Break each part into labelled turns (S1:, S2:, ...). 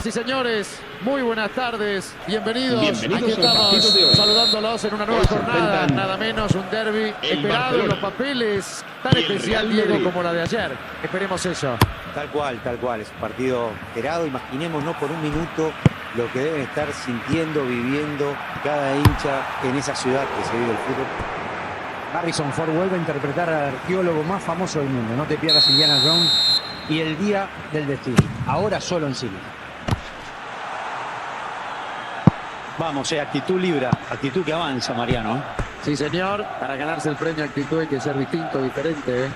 S1: Señoras y señores, muy buenas tardes, bienvenidos.
S2: Bienvenidos
S1: Aquí
S2: al partido
S1: estamos
S2: de hoy.
S1: saludándolos en una nueva
S2: Hoy se
S1: jornada,
S2: enfrentan
S1: nada menos un derbi esperado en
S2: Barcelona
S1: los papeles, tan
S2: y el
S1: especial,
S2: Real
S1: Diego,
S2: Madrid.
S1: como la de ayer. Esperemos eso.
S3: Tal cual, es un partido esperado. Imaginemos no por un minuto lo que deben estar sintiendo, viviendo cada hincha en esa ciudad que se vive el fútbol.
S4: Harrison Ford vuelve a interpretar al arqueólogo más famoso del mundo. No te pierdas Indiana Jones y el día del destino. Ahora solo en cine.
S5: Vamos, actitud libra, actitud que avanza, Mariano.
S1: Sí, señor, para ganarse el premio actitud hay que ser distinto, diferente.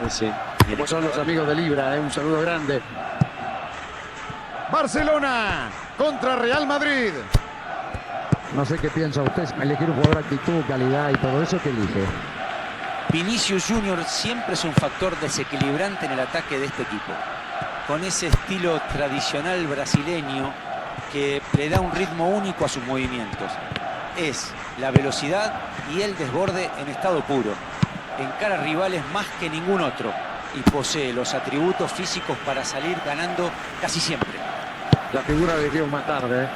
S5: Sí.
S1: Como son los amigos de Libra, un saludo grande. Barcelona contra Real Madrid. No sé qué piensa usted, elegir un jugador actitud, calidad y todo eso, ¿qué elige?
S6: Vinicius Junior siempre es un factor desequilibrante en el ataque de este equipo. Con ese estilo tradicional brasileño que le da un ritmo único a sus movimientos. Es la velocidad y el desborde en estado puro. Encara a rivales más que ningún otro y posee los atributos físicos para salir ganando casi siempre.
S1: La figura de Diego más tarde.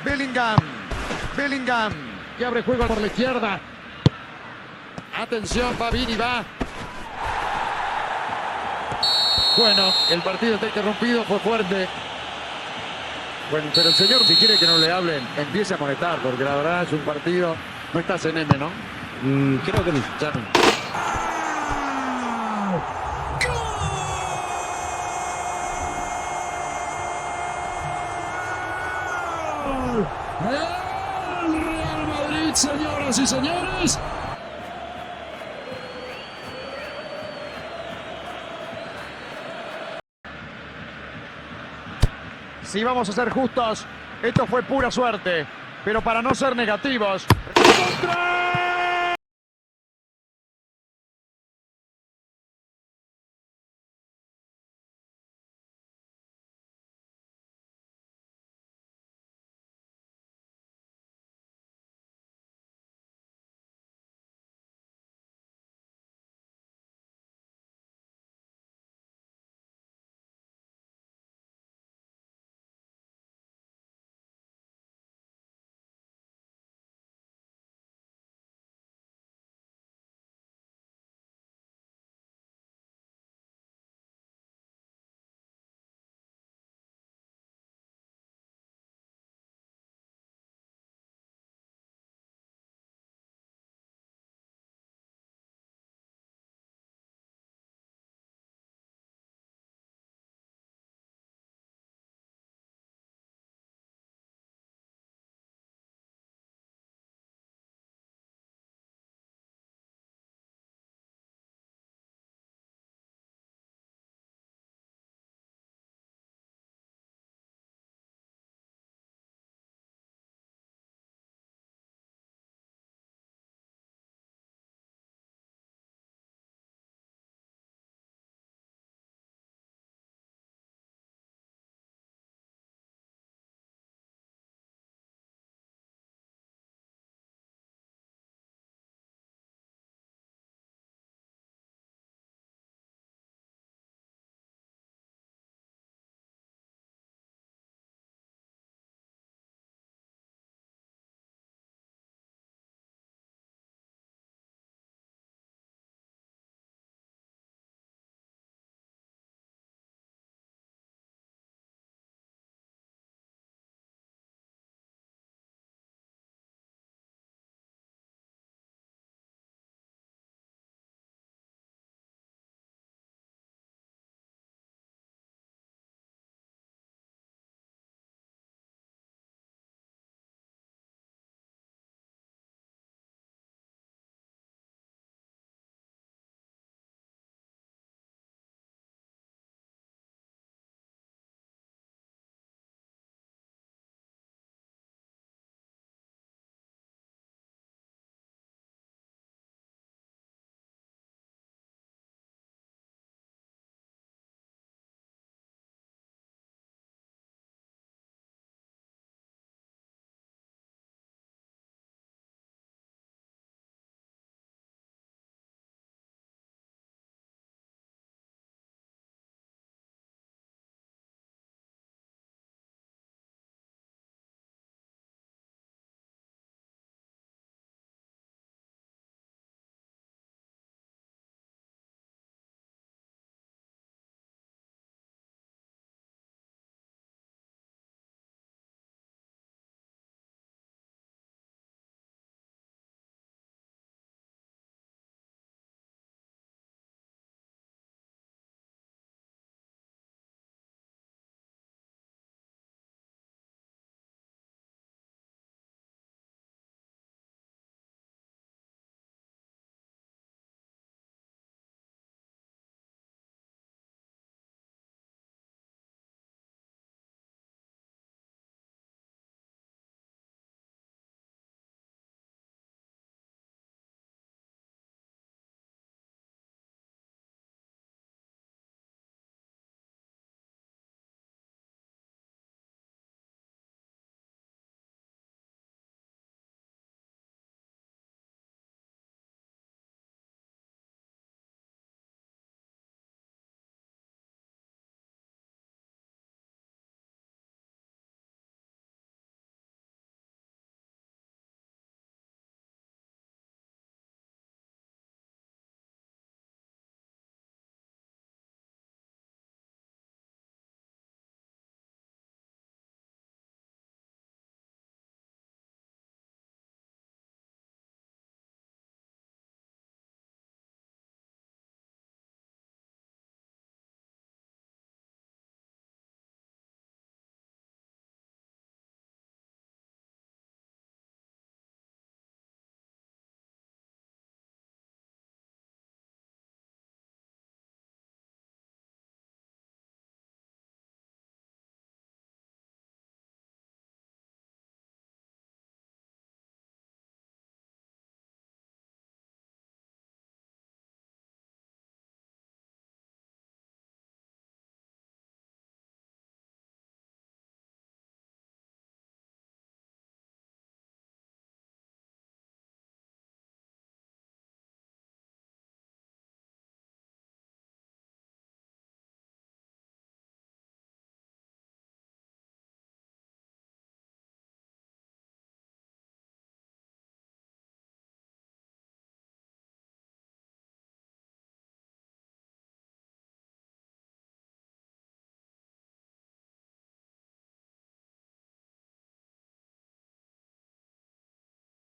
S1: Bellingham, que abre juego por la izquierda. Atención, va Vini, va. Bueno, el partido está interrumpido, fue fuerte. Bueno, pero el señor, si quiere que no le hablen, empiece a molestar, porque la verdad es un partido, no estás en M, ¿no?
S5: Creo que no.
S1: Ya no. El Real Madrid, señoras y señores. Si vamos a ser justos, esto fue pura suerte, pero para no ser negativos. ¡Contra!